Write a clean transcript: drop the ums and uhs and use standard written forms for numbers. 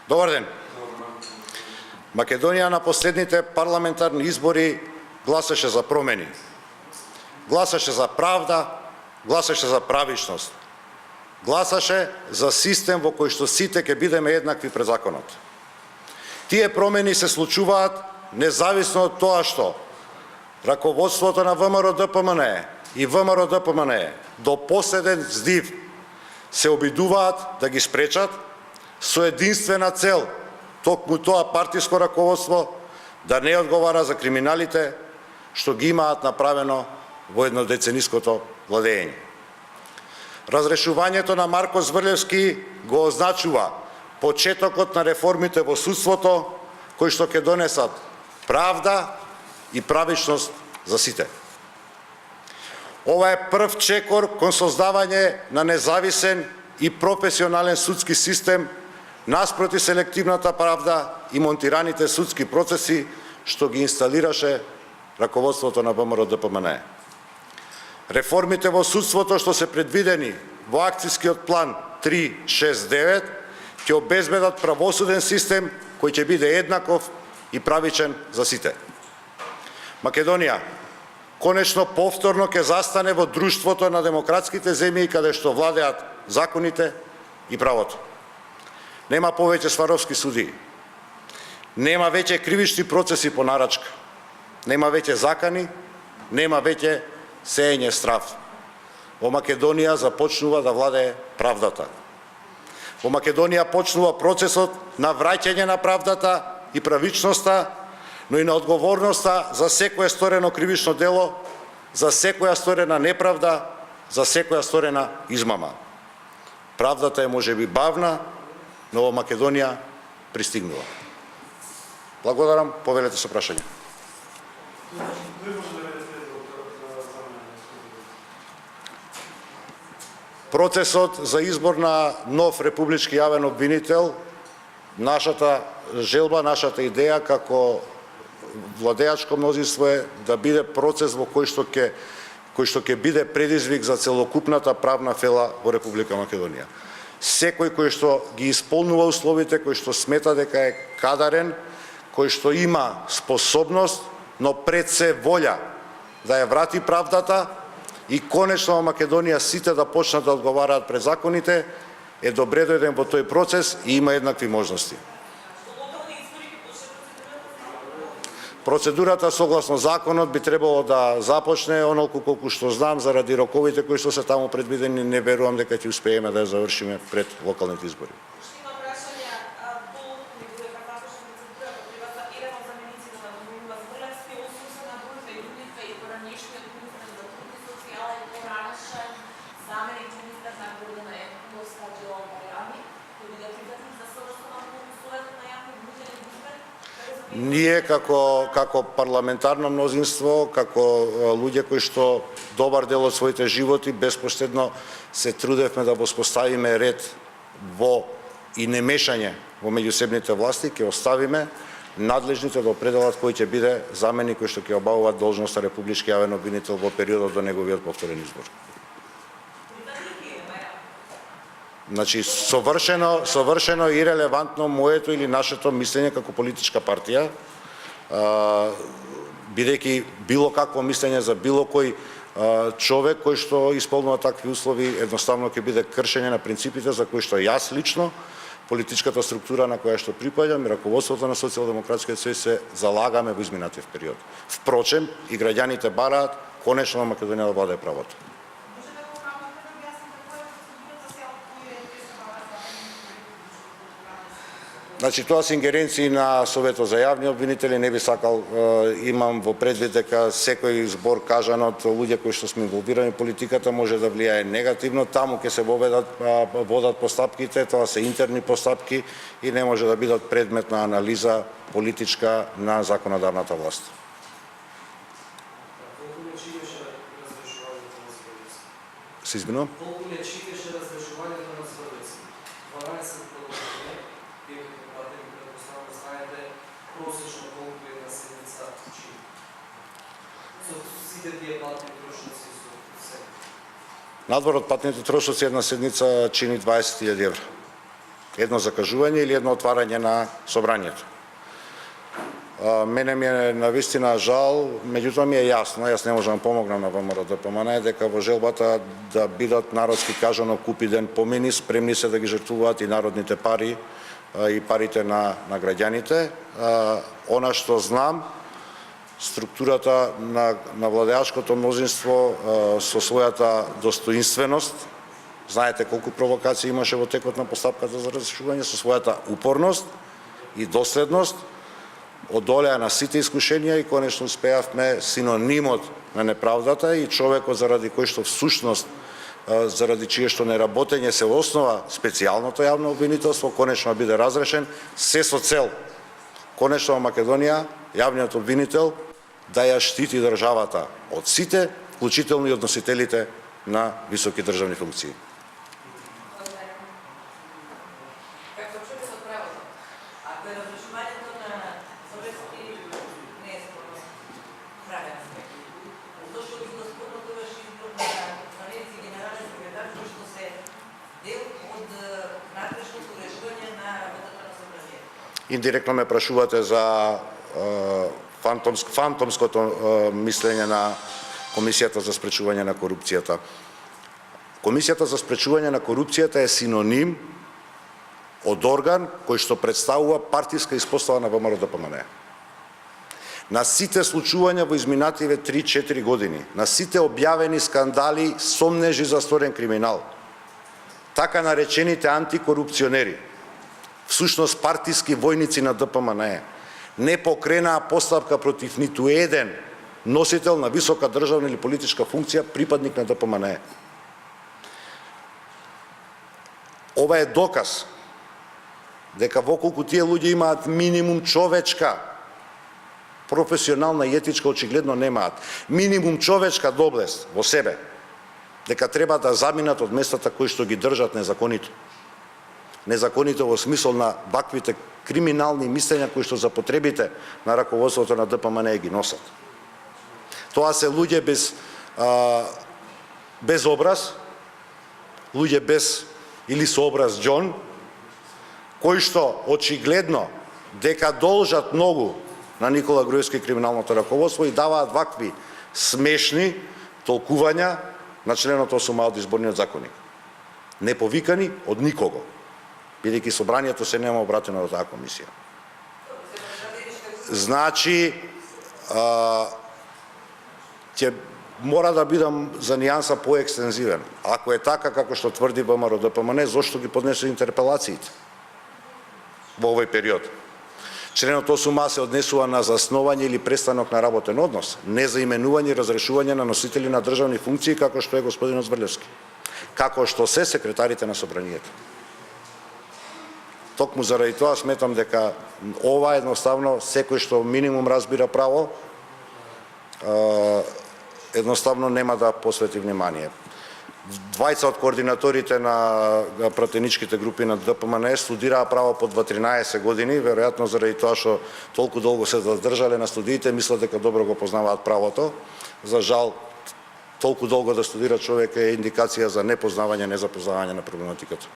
Добар ден. Македонија на последните парламентарни избори гласаше за промени. Гласаше за правда, гласаше за правичност. Гласаше за систем во кој што сите ќе бидеме еднакви пред законот. Тие промени се случуваат независно од тоа што раководството на ВМРО-ДПМН и ВМРО-ДПМН до последен здив се обидуваат да ги спречат со единствена цел токму тоа партиско раководство да не одговара за криминалите што ги имаат направено во еднодецениското владење. Разрешувањето на Марко Зврлевски го означува почетокот на реформите во судството кои што ќе донесат правда и правичност за сите. Ова е прв чекор кон создавање на независен и професионален судски систем наспроти селективната правда и монтираните судски процеси што ги инсталираше раководството на ВМРО-ДПМН. Реформите во судството што се предвидени во акцискиот план 369 ќе обезбедат правосуден систем кој ќе биде еднаков и правичен за сите. Македонија конечно повторно ќе застане во друштвото на демократските земји каде што владеат законите и правото. Нема повеќе сваровски судии. Нема веќе кривични процеси по нарачка. Нема веќе закани, нема веќе сеење страв. Во Македонија започнува да владее правдата. Во Македонија почнува процесот на враќање на правдата и правичноста, но и на одговорноста за секое сторено кривично дело, за секоја сторена неправда, за секоја сторена измама. Правдата е можеби бавна, но во Македонија пристигнува. Благодарам, повелете со прашање. Процесот за избор на нов републички јавен обвинител, нашата желба, нашата идеја како владеачко мнозинство е да биде процес во кој што ќе биде предизвик за целокупната правна фела во Република Македонија. Секој кој што ги исполнува условите, кој што смета дека е кадарен, кој што има способност, но пред се волја да ја врати правдата и конечно во Македонија сите да почнат да одговараат пред законите, е добре дојден во тој процес и има еднакви можности. Процедурата согласно законот би требало да започне онолку колку што знам, заради роковите кои што се таму предвидени, не верувам дека ќе успееме да ја завршиме пред локалните избори. Ние како парламентарно мнозинство, како луѓе кои што добар дел од своите животи безпоштедно се трудевме да воспоставиме ред во и немешање во меѓусебните власти, ќе оставиме надлежните да определат кој ќе биде заменик кој што ќе обавува должноста републички јавен обвинител во периодот до неговиот повторен избор. Значи, совршено и релевантно моето или нашето мислење како политичка партија, бидејќи било какво мислење за било кој човек кој што исполнува такви услови, едноставно ќе биде кршење на принципите за кои што јас лично, политичката структура на која што припаѓам и раководството на Социјалдемократскиот сојуз се залагаме во изминатив период. Впрочем, и граѓаните бараат конечно во Македонија да владее правото. Значи, тоа се ингеренции на Советот за јавни обвинители, не би сакал, имам во предвид дека секој збор кажан од луѓе кои што сме инволвирани в политиката може да влијае негативно, таму ќе се водат постапките, тоа се интерни постапки и не може да бидат предмет на анализа политичка на законодавната власт. Се извинувам? Надвор од патните трошоци една седница чини 20.000 евра. едно закажување или едно отварање на собранието. Мене ми е навистина жал, меѓутоа ми е јасно, јас не можам да помогнам на ВМРО-ДПМНЕ дека во желбата да бидат народски кажано купи ден помини, спремни се да ги жртвуваат и народните пари и парите на граѓаните. Она што знам, структурата на владеачкото мнозинство со својата достоинственост, знаете колку провокации имаше во текот на постапката за разрешување, со својата упорност и доследност, одолеа на сите искушенија и конечно успеавме синонимот на неправдата и човекот заради кој што всушност заради чие што неработење се основа специјалното јавно обвинителство конечно биде разрешен, се со цел конечно во Македонија јавниот обвинител да ја штити државата од сите, вклучително и од носителите на високи државни функции. Индиректно ме прашувате за фантомското мислење на Комисијата за спречување на корупцијата. Комисијата за спречување на корупцијата е синоним од орган кој што представува партиска испостава на ВМРО-ДПМНЕ. На сите случувања во изминативе 3-4 години, на сите објавени скандали, сомнежи за сторен криминал, така наречените антикорупционери, всушност партиски војници на ДПМНЕ, не покренаа постапка против ниту еден носител на висока државна или политичка функција, припадник на ДПМНЕ. Ова е доказ дека воколку тие луѓе имаат минимум човечка, професионална и етичка очигледно немаат, минимум човечка доблест во себе, дека треба да заминат од местата кои што ги држат незаконито. Незаконито во смисол на ваквите криминални мислења кои што за потребите на раководството на ДПМНЕ ги носат. Тоа се луѓе без образ, луѓе без или со образ џон, кои што очигледно дека должат многу на Никола Груевски криминалното раководство и даваат вакви смешни толкувања на членот 8а од изборниот законник. Не повикани од никого, бидејќи собранието се нема обратено до таа комисија. Значи, ќе мора да бидам за нијанса поекстензивен. Ако е така како што тврди ВМРО-ДПМНЕ, зошто ги поднесе интерпелациите во овој период? Членот 8а се однесува на заснување или престанок на работен однос, не за именување и разрешување на носители на државни функции како што е господинот Зврлевски, како што се секретарите на собранието. Токму заради тоа сметам дека ова едноставно секој што минимум разбира право едноставно нема да посвети внимание. Двајца од координаторите на пратеничките групи на ДПМНЕ студираа право по 13 години, веројатно заради тоа што толку долго се задржале на студиите, мислат дека добро го познаваат правото. За жал, толку долго да студира човек е индикација за непознавање, незапознавање на проблематиката.